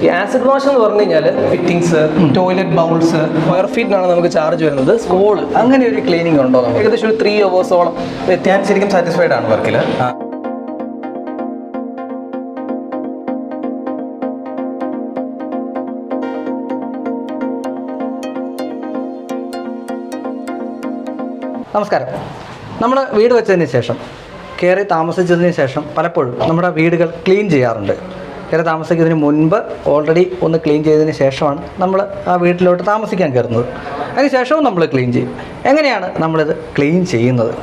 ഈ acid wash എന്ന് പറഞ്ഞു കഴിഞ്ഞാൽ ഫിറ്റിംഗ്സ്, ടോയ്ലറ്റ് ബൗൾസ്, സ്ക്വയർ ഫീറ്റിനാണ് നമുക്ക് ചാർജ് വരുന്നത്. സ്കൂള് അങ്ങനെ ഒരു ക്ലീനിങ് ഉണ്ടോ? ഏകദേശം ഒരു 3 hours ഞാൻ ശരിക്കും സാറ്റിസ്ഫൈഡ് ആണ് വർക്കിൽ. നമസ്കാരം. നമ്മൾ വീട് വെച്ചതിന് ശേഷം, കയറി താമസിച്ചതിന് ശേഷം പലപ്പോഴും നമ്മുടെ വീടുകൾ ക്ലീൻ ചെയ്യാറുണ്ട്. കയറി താമസിക്കുന്നതിന് മുൻപ് ഓൾറെഡി ഒന്ന് ക്ലീൻ ചെയ്തതിന് ശേഷമാണ് നമ്മൾ ആ വീട്ടിലോട്ട് താമസിക്കാൻ കയറുന്നത്. അതിന് ശേഷവും നമ്മൾ ക്ലീൻ ചെയ്യും. എങ്ങനെയാണ് നമ്മളിത് ക്ലീൻ ചെയ്യുന്നത്?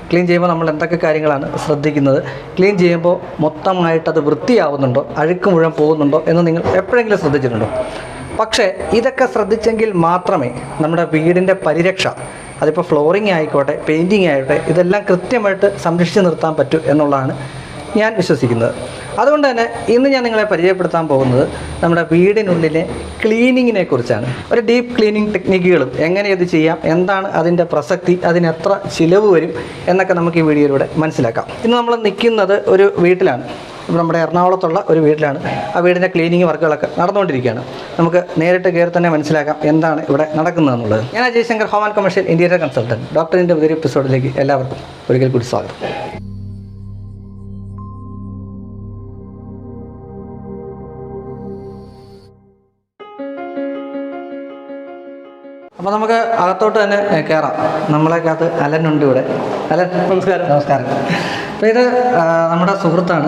ക്ലീൻ ചെയ്യുമ്പോൾ നമ്മൾ എന്തൊക്കെ കാര്യങ്ങളാണ് ശ്രദ്ധിക്കുന്നത്? ക്ലീൻ ചെയ്യുമ്പോൾ മൊത്തമായിട്ടത് വൃത്തിയാവുന്നുണ്ടോ, അഴുക്ക് മുഴുവൻ പോകുന്നുണ്ടോ എന്ന് നിങ്ങൾ എപ്പോഴെങ്കിലും ശ്രദ്ധിച്ചിട്ടുണ്ടോ? പക്ഷേ ഇതൊക്കെ ശ്രദ്ധിച്ചെങ്കിൽ മാത്രമേ നമ്മുടെ വീടിൻ്റെ പരിരക്ഷ, അതിപ്പോൾ ഫ്ലോറിങ് ആയിക്കോട്ടെ, പെയിൻറ്റിങ് ആയിക്കോട്ടെ, ഇതെല്ലാം കൃത്യമായിട്ട് സംരക്ഷിച്ച് നിർത്താൻ പറ്റൂ എന്നുള്ളതാണ് ഞാൻ വിശ്വസിക്കുന്നത്. അതുകൊണ്ട് തന്നെ ഇന്ന് ഞാൻ നിങ്ങളെ പരിചയപ്പെടുത്താൻ പോകുന്നത് നമ്മുടെ വീടിനുള്ളിലെ ക്ലീനിങ്ങിനെ കുറിച്ചാണ്. ഒരു ഡീപ്പ് ക്ലീനിങ് ടെക്നിക്കുകളും എങ്ങനെ ഇത് ചെയ്യാം, എന്താണ് അതിൻ്റെ പ്രസക്തി, അതിന് എത്ര ചിലവ് വരും എന്നൊക്കെ നമുക്ക് ഈ വീഡിയോയിലൂടെ മനസ്സിലാക്കാം. ഇന്ന് നമ്മൾ നിൽക്കുന്നത് ഒരു വീട്ടിലാണ്. നമ്മുടെ എറണാകുളത്തുള്ള ഒരു വീട്ടിലാണ്. ആ വീടിൻ്റെ ക്ലീനിങ് വർക്കുകളൊക്കെ നടന്നുകൊണ്ടിരിക്കുകയാണ്. നമുക്ക് നേരിട്ട് കയറി തന്നെ മനസ്സിലാക്കാം എന്താണ് ഇവിടെ നടക്കുന്നതെന്നുള്ളത്. ഞാൻ Ajay Shankar, home and commercial interior consultant. ഡോക്ടറിൻ്റെ പുതിയൊരു എപ്പിസോഡിലേക്ക് എല്ലാവർക്കും ഒരിക്കൽ കൂടി സ്വാഗതം. അപ്പോൾ നമുക്ക് അകത്തോട്ട് തന്നെ കയറാം. നമ്മളെക്കകത്ത് അലനുണ്ട് ഇവിടെ. അലൻ, നമസ്കാരം. നമസ്കാരം. അപ്പോൾ ഇത് നമ്മുടെ സുഹൃത്താണ്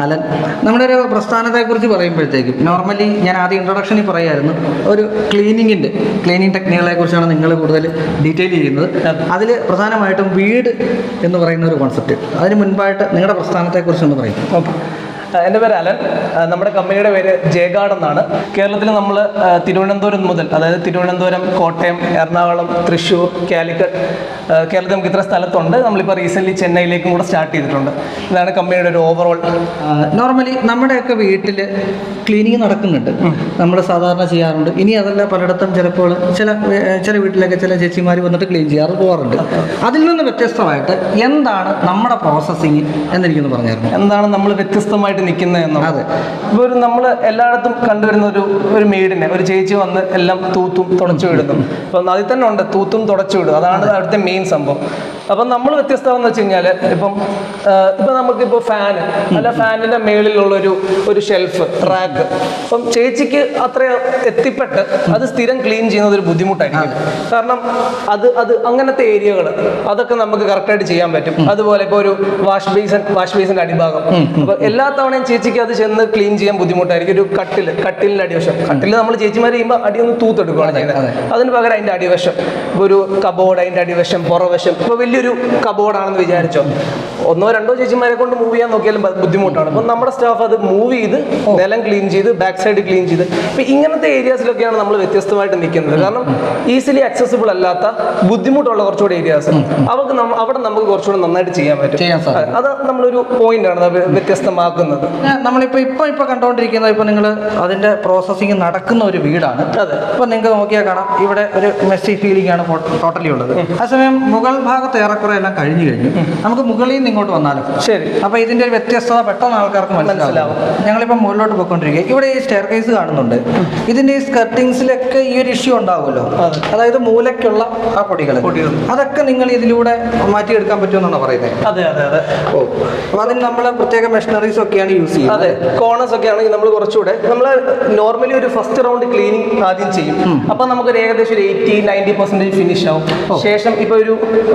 അലൻ. നമ്മുടെ ഒരു പ്രസ്ഥാനത്തെക്കുറിച്ച് പറയുമ്പോഴത്തേക്കും നോർമലി ഞാൻ ആദ്യം ഇൻട്രൊഡക്ഷനിൽ പറയുമായിരുന്നു, ഒരു ക്ലീനിങ് ടെക്നിക്കുകളെ കുറിച്ചാണ് നിങ്ങൾ കൂടുതൽ ഡീറ്റെയിൽ ചെയ്യുന്നത്. അതിൽ പ്രധാനമായിട്ടും വീട് എന്ന് പറയുന്ന ഒരു കോൺസെപ്റ്റ്. അതിന് മുൻപായിട്ട് നിങ്ങളുടെ പ്രസ്ഥാനത്തെക്കുറിച്ചൊന്ന് പറയും. ഓക്കെ. എൻ്റെ പേര് അലൻ. നമ്മുടെ കമ്പനിയുടെ പേര് ജയഗാർഡ് എന്നാണ്. കേരളത്തിൽ നമ്മൾ തിരുവനന്തപുരം മുതൽ, അതായത് തിരുവനന്തപുരം, കോട്ടയം, എറണാകുളം, തൃശ്ശൂർ, കാലിക്കറ്റ്, കേരളത്തിൽ നമുക്ക് ഇത്ര സ്ഥലത്തുണ്ട്. നമ്മളിപ്പോൾ റീസെൻ്റ്ലി ചെന്നൈയിലേക്കും കൂടെ സ്റ്റാർട്ട് ചെയ്തിട്ടുണ്ട്. ഇതാണ് കമ്പനിയുടെ ഒരു ഓവറോൾ. നോർമലി നമ്മുടെയൊക്കെ വീട്ടിൽ ക്ലീനിങ് നടക്കുന്നുണ്ട്, നമ്മൾ സാധാരണ ചെയ്യാറുണ്ട്. ഇനി അതല്ല, പലയിടത്തും ചിലപ്പോൾ ചില വീട്ടിലൊക്കെ ചില ചേച്ചിമാർ വന്നിട്ട് ക്ലീൻ ചെയ്യാറ് പോകാറുണ്ട്. അതിൽ നിന്ന് വ്യത്യസ്തമായിട്ട് എന്താണ് നമ്മുടെ പ്രോസസ്സിങ് എന്നെനിക്കൊന്ന് പറഞ്ഞായിരുന്നു. എന്താണ് നമ്മൾ വ്യത്യസ്തമായിട്ട് നിൽക്കുന്നത് എന്നുള്ളത്. ഇപ്പോൾ നമ്മൾ എല്ലായിടത്തും കണ്ടുവരുന്ന ഒരു മെയ്ഡിനെ, ഒരു ചേച്ചി വന്ന് എല്ലാം തൂത്തും തുടച്ചു വിടുന്നു. അപ്പം അതിൽ തന്നെ ഉണ്ട് തൂത്തും തുടച്ചു വിടും. അതാണ് അവിടുത്തെ മെയിൻ സംഭവം. അപ്പം നമ്മൾ വ്യത്യസ്തമെന്ന് വെച്ച് കഴിഞ്ഞാൽ ഇപ്പം നമുക്കിപ്പോൾ ഫാന് അല്ല, ഫാനിൻ്റെ മേളിലുള്ളൊരു ഷെൽഫ്, റാക്ക്. അപ്പം ചേച്ചിക്ക് അത്ര എത്തിപ്പെട്ട് അത് സ്ഥിരം ക്ലീൻ ചെയ്യുന്നത് ഒരു ബുദ്ധിമുട്ടായിരിക്കും. കാരണം അത് അങ്ങനത്തെ ഏരിയകൾ അതൊക്കെ നമുക്ക് കറക്റ്റായിട്ട് ചെയ്യാൻ പറ്റും. അതുപോലെ ഇപ്പോൾ ഒരു വാഷ് ബേസിൻ്റെ അടിഭാഗം, അപ്പോൾ എല്ലാ തവണയും ചേച്ചിക്ക് അത് ചെന്ന് ക്ലീൻ ചെയ്യാൻ ബുദ്ധിമുട്ടായിരിക്കും. ഒരു കട്ടിലിൻ്റെ അടിവശം, നമ്മൾ ചേച്ചിമാർ ചെയ്യുമ്പോൾ അടിയൊന്ന് തൂത്തെടുക്കുകയാണ് ചെയ്യുന്നത്. അതിന് പകരം അതിൻ്റെ അടിവശം, ഇപ്പോൾ ഒരു കബോർഡ്, അതിൻ്റെ അടിവശം, പുറവശം. ഇപ്പോൾ വലിയൊരു കബോർഡാണെന്ന് വിചാരിച്ചോ, 1-2 ചേച്ചിമാരെ കൊണ്ട് മൂവ് ചെയ്യാൻ നോക്കിയാലും ബുദ്ധിമുട്ടാണ്. അപ്പം നമ്മുടെ സ്റ്റാഫ് അത് മൂവ് ചെയ്ത് നിലം ക്ലീൻ ചെയ്ത് ബാക്ക് സൈഡ് ക്ലീൻ ചെയ്ത്, ഇപ്പം ഇങ്ങനത്തെ ഏരിയാസിലൊക്കെയാണ് നമ്മൾ വ്യത്യസ്തമായിട്ട് നിൽക്കുന്നത്. കാരണം ഈസിലി അക്സസിബിൾ അല്ലാത്ത, ബുദ്ധിമുട്ടുള്ള കുറച്ചുകൂടി ഏരിയാസ് അവിടെ നമുക്ക് കുറച്ചുകൂടി നന്നായിട്ട് ചെയ്യാൻ പറ്റും. അത് നമ്മളൊരു പോയിന്റാണ് വ്യത്യസ്തമാക്കുന്നത്. നമ്മളിപ്പോൾ കണ്ടുകൊണ്ടിരിക്കുന്നത്, ഇപ്പോൾ നിങ്ങൾ അതിൻ്റെ പ്രോസസ്സിങ് നടക്കുന്ന ഒരു വീടാണ്. ഇപ്പം നിങ്ങൾക്ക് നോക്കിയാൽ കാണാം, ഇവിടെ ഒരു മെസ്സി ഫീലിംഗ് ആണ് ടോട്ടലി ഉള്ളത്. അതേസമയം മുകൾ ഭാഗത്ത് ഏറെക്കുറെ എല്ലാം കഴിഞ്ഞു. നമുക്ക് മുകളിൽ നിന്ന് ഇങ്ങോട്ട് വന്നാലും ശരി. അപ്പോൾ ഇതിൻ്റെ ഒരു വ്യത്യസ്തത പെട്ടെന്ന് ആൾക്കാർക്ക് മനസ്സിലാവും. ഞങ്ങളിപ്പോൾ മുകളിലോട്ട് പോയിക്കൊണ്ടിരിക്കുക. ഇവിടെ ഈ സ്റ്റെയർ കേസ് കാണുന്നുണ്ട്. ഇതിൻ്റെ ഈ സ്കർട്ടിങ്സിലൊക്കെ ഈ ഒരു ഇഷ്യൂ ഉണ്ടാവുമല്ലോ, അതായത് മൂലയ്ക്കുള്ള ആ പൊടികൾ, അതൊക്കെ നിങ്ങൾ ഇതിലൂടെ മാറ്റിയെടുക്കാൻ പറ്റുമെന്നാണ് പറയുന്നത്. അതെ. ഓ, അപ്പോൾ അതിന് നമ്മൾ പ്രത്യേക മെഷീനറീസ് ഒക്കെയാണ് യൂസ് ചെയ്യുന്നത്. അതെ, കോർണേഴ്സ് ഒക്കെ ആണെങ്കിൽ നമ്മൾ കുറച്ചുകൂടെ നോർമലി ഒരു ഫസ്റ്റ് റൗണ്ട് ക്ലീനിങ് ആദ്യം ചെയ്യും. അപ്പം നമുക്കൊരു ഏകദേശം ഒരു 80-90% ഫിനിഷ് ആവും. ശേഷം ഇപ്പൊ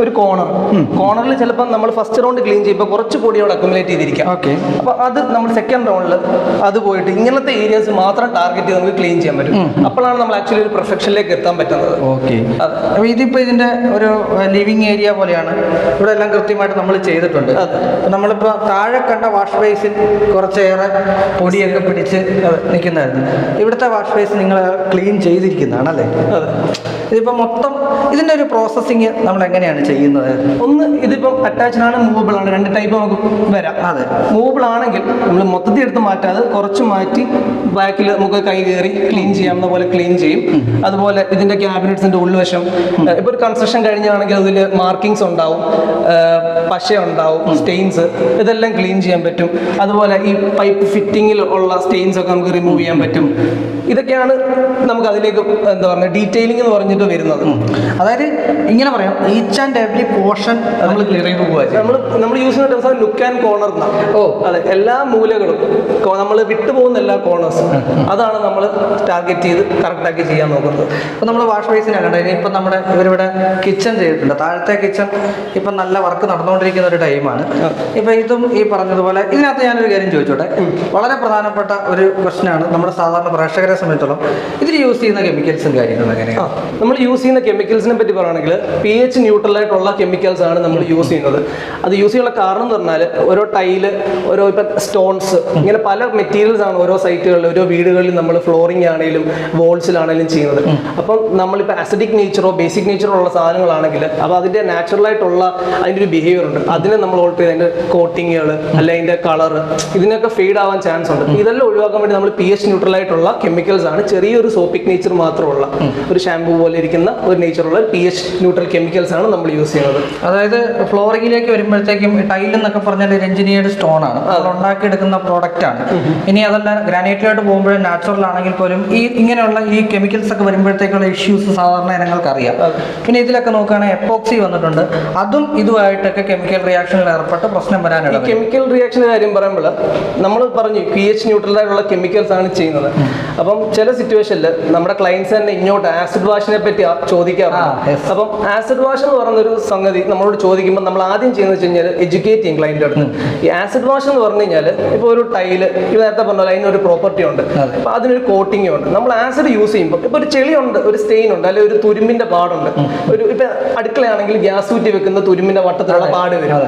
ഒരു കോർണറിൽ ചിലപ്പോൾ നമ്മൾ ഫസ്റ്റ് റൗണ്ട് ക്ലീൻ ചെയ്യുമ്പോൾ കുറച്ച് പൊടി അവിടെ അക്യുമുലേറ്റ് ചെയ്തിരിക്കാം. ഓക്കെ, അപ്പോൾ അത് നമ്മൾ സെക്കൻഡ് റൗണ്ടിൽ അത് പോയിട്ട് ഇങ്ങനത്തെ ഏരിയാസ് മാത്രം ടാർഗറ്റ് ചെയ്ത് നമുക്ക് ക്ലീൻ ചെയ്യാൻ പറ്റും. അപ്പോഴാണ് നമ്മൾ ആക്ച്വലി ഒരു പെർഫെക്ഷനിലേക്ക് എത്താൻ പറ്റുന്നത്. ഓക്കെ, അപ്പോൾ ഇതിപ്പോൾ ഇതിൻ്റെ ഒരു ലിവിങ് ഏരിയ പോലെയാണ്. ഇവിടെ എല്ലാം കൃത്യമായിട്ട് നമ്മൾ ചെയ്തിട്ടുണ്ട്. നമ്മളിപ്പോൾ താഴെ കണ്ട വാഷ് ബേസിൽ കുറച്ചേറെ പൊടിയൊക്കെ പിടിച്ച് നിൽക്കുന്നതായിരുന്നു. ഇവിടുത്തെ വാഷ് ബേസ് നിങ്ങൾ ക്ലീൻ ചെയ്തിരിക്കുന്നതാണ് അല്ലേ? ഇതിപ്പോൾ മൊത്തം ഇതിൻ്റെ ഒരു പ്രോസസ്സിങ് നമ്മൾ എങ്ങനെയാണ് ചെയ്യുന്നത് ഒന്ന് ഇതിപ്പം അറ്റാച്ച്ഡ് ആണ്, മൂവബിൾ ആണ്, രണ്ട് ടൈപ്പ് നമുക്ക് വരാം. അതെ, മൂവബിൾ ആണെങ്കിൽ നമ്മൾ മൊത്തത്തിൽ എടുത്ത് മാറ്റാതെ കുറച്ച് മാറ്റി ബാക്കിൽ നമുക്ക് കൈ കയറി ക്ലീൻ ചെയ്യാവുന്ന പോലെ ക്ലീൻ ചെയ്യും. അതുപോലെ ഇതിന്റെ ക്യാബിനറ്റ്സിന്റെ ഉൾവശം ഇപ്പൊ ഒരു കൺസ്ട്രക്ഷൻ കഴിഞ്ഞാണെങ്കിൽ അതിൽ മാർക്കിങ്സ് ഉണ്ടാവും, പശ ഉണ്ടാവും, സ്റ്റെയിൻസ്, ഇതെല്ലാം ക്ലീൻ ചെയ്യാൻ പറ്റും. അതുപോലെ ഈ പൈപ്പ് ഫിറ്റിങ്ങിൽ ഉള്ള സ്റ്റെയിൻസ് ഒക്കെ നമുക്ക് റിമൂവ് ചെയ്യാൻ പറ്റും. ഇതൊക്കെയാണ് നമുക്ക് അതിലേക്ക് എന്താ പറയുക ഡീറ്റെയിലിംഗ് എന്ന് പറഞ്ഞിട്ട് വരുന്നത്. അതായത് ഇങ്ങനെ പറയാം, ഈച്ച് ആൻഡ് എവറി പോർഷൻ നമ്മൾ ക്ലിയർ ചെയ്ത് പോവുക. നമ്മൾ യൂസ് ചെയ്യുന്ന ദിവസം ലുക്ക് ആൻഡ് കോർണർ. അതെ, എല്ലാ മൂലകളും നമ്മൾ വിട്ടുപോകുന്ന എല്ലാ കോർണേഴ്സും അതാണ് നമ്മൾ ടാർഗറ്റ് ചെയ്ത് കറക്റ്റ് ആക്കി ചെയ്യാൻ നോക്കുന്നത്. ഇപ്പം നമ്മൾ വാഷ് ബേസിനാണ് ഇനിയിപ്പം നമ്മുടെ ഇവരിവിടെ കിച്ചൺ ചെയ്തിട്ടുണ്ട്. താഴത്തെ കിച്ചൺ ഇപ്പം നല്ല വർക്ക് നടന്നുകൊണ്ടിരിക്കുന്ന ഒരു ടൈമാണ്. ഇപ്പം ഇതും ഈ പറഞ്ഞതുപോലെ ഇതിനകത്ത് ഞാനൊരു കാര്യം ചോദിച്ചോട്ടെ, വളരെ പ്രധാനപ്പെട്ട ഒരു പ്രശ്നമാണ് നമ്മുടെ സാധാരണ പ്രേക്ഷകരെ സംബന്ധിച്ചോളം ഇതിൽ യൂസ് ചെയ്യുന്ന കെമിക്കൽസും കാര്യങ്ങളും എങ്ങനെയാണ്. നമ്മൾ യൂസ് ചെയ്യുന്ന കെമിക്കൽസിനെ പറ്റി പറയുകയാണെങ്കിൽ pH ന്യൂട്രൽ ആയിട്ടുള്ള കെമിക്കൽസ് ആണ് നമ്മൾ യൂസ് ചെയ്യുന്നത്. അത് യൂസ് ചെയ്യാനുള്ള കാരണം എന്ന് പറഞ്ഞാൽ ഓരോ ടൈല്, ഓരോ ഇപ്പം സ്റ്റോൺസ്, ഇങ്ങനെ പല മെറ്റീരിയൽസ് ആണ് ഓരോ സൈറ്റുകളിൽ, ഓരോ വീടുകളിൽ നമ്മൾ ഫ്ലോറിംഗ് ആണെങ്കിലും വോൾസിലാണെങ്കിലും ചെയ്യുന്നത്. അപ്പം നമ്മളിപ്പോൾ അസിഡിക് നേച്ചറോ ബേസിക് നേച്ചറോ ഉള്ള സാധനങ്ങളാണെങ്കിൽ അപ്പോൾ അതിൻ്റെ നാച്ചുറൽ ആയിട്ടുള്ള അതിൻ്റെ ഒരു ബിഹേവിയർ ഉണ്ട്. അതിനെ നമ്മൾ ഓൾട്ടർ ചെയ്ത് അതിൻ്റെ കോട്ടിങ്ങുകൾ അല്ലെങ്കിൽ അതിൻ്റെ കളർ ഇതിനൊക്കെ ഫെയ്ഡ് ആവാൻ ചാൻസ് ഉണ്ട്. ഇതെല്ലാം ഒഴിവാക്കാൻ വേണ്ടി നമ്മൾ pH ന്യൂട്രൽ ആയിട്ടുള്ള കെമിക്കൽസ് ആണ്, ചെറിയൊരു സോപ്പിക് നേച്ചർ മാത്രമുള്ള ഒരു ഷാമ്പൂ പോലെ ഇരിക്കുന്ന ഒരു നേച്ചറുള്ള pH ന്യൂട്രൽ കെമിക്കൽസ് ആണ് നമ്മൾ യൂസ് ചെയ്യുന്നത്. അതായത് ഫ്ലോറിംഗിലേക്ക് വരുമ്പോഴത്തേക്കും ടൈൽ എന്നൊക്കെ പറഞ്ഞാൽ ഒരു എഞ്ചിനീയർഡ് സ്റ്റോൺ ആണ്, അത് ഉണ്ടാക്കിയെടുക്കുന്ന പ്രോഡക്റ്റ് ആണ്. ഇനി അതല്ല ഗ്രാനൈറ്റിലോട്ട് പോകുമ്പോഴും നാച്ചുറൽ ആണെങ്കിൽ പോലും ഇങ്ങനെയുള്ള ഈ കെമിക്കൽസ് ഒക്കെ വരുമ്പോഴത്തേക്കുള്ള ഇഷ്യൂസ് സാധാരണ ജനങ്ങൾക്ക് അറിയാം. പിന്നെ ഇതിലൊക്കെ നോക്കുകയാണെങ്കിൽ എപ്പോക്സി വന്നിട്ടുണ്ട്, അതും ഇതുമായിട്ടൊക്കെ കെമിക്കൽ റിയാക്ഷനിൽ ഏർപ്പെട്ട് പ്രശ്നം വരാനുള്ള. ഈ കെമിക്കൽ റിയാക്ഷൻ്റെ കാര്യം പറയുമ്പോൾ നമ്മൾ പറഞ്ഞു pH ന്യൂട്രൽ ആയിട്ടുള്ള കെമിക്കൽസ് ആണ് ചെയ്യുന്നത്. അപ്പം ചില സിറ്റുവേഷനിൽ നമ്മുടെ ക്ലയൻസ് തന്നെ ഇങ്ങോട്ട് ആസിഡ് വാഷിനെ പറ്റി ചോദിക്കാറുണ്ട്. അപ്പം ആസിഡ് വാഷ് എന്ന് പറയുന്ന ഒരു സംഗതി നമ്മളോട് ചോദിക്കുമ്പോൾ നമ്മൾ ആദ്യം ചെയ്യുന്നത് വെച്ച് കഴിഞ്ഞാൽ എഡ്യൂക്കേറ്റ് ചെയ്യും ക്ലയൻറ്റ് അടുത്ത്. ഈ ആസിഡ് വാഷ് എന്ന് പറഞ്ഞു കഴിഞ്ഞാൽ ഇപ്പോൾ ഒരു ടൈല് ഇത് നേരത്തെ പറഞ്ഞാൽ അതിനൊരു പ്രോപ്പർട്ടി ഉണ്ട്, അപ്പോൾ അതിനൊരു കോട്ടിംഗ് ഉണ്ട്. നമ്മൾ ആസിഡ് യൂസ് ചെയ്യുമ്പോൾ ഇപ്പോൾ ഒരു ചെളിയുണ്ട്, ഒരു സ്റ്റെയിൻ ഉണ്ട്, അല്ലെങ്കിൽ ഒരു തുരുമ്പിന്റെ പാടുണ്ട്, ഒരു ഇപ്പം അടുക്കളയാണെങ്കിൽ ഗ്യാസ് ഊറ്റി വെക്കുന്ന തുരുമ്പിന്റെ വട്ടത്തിലുള്ള പാട് വരും,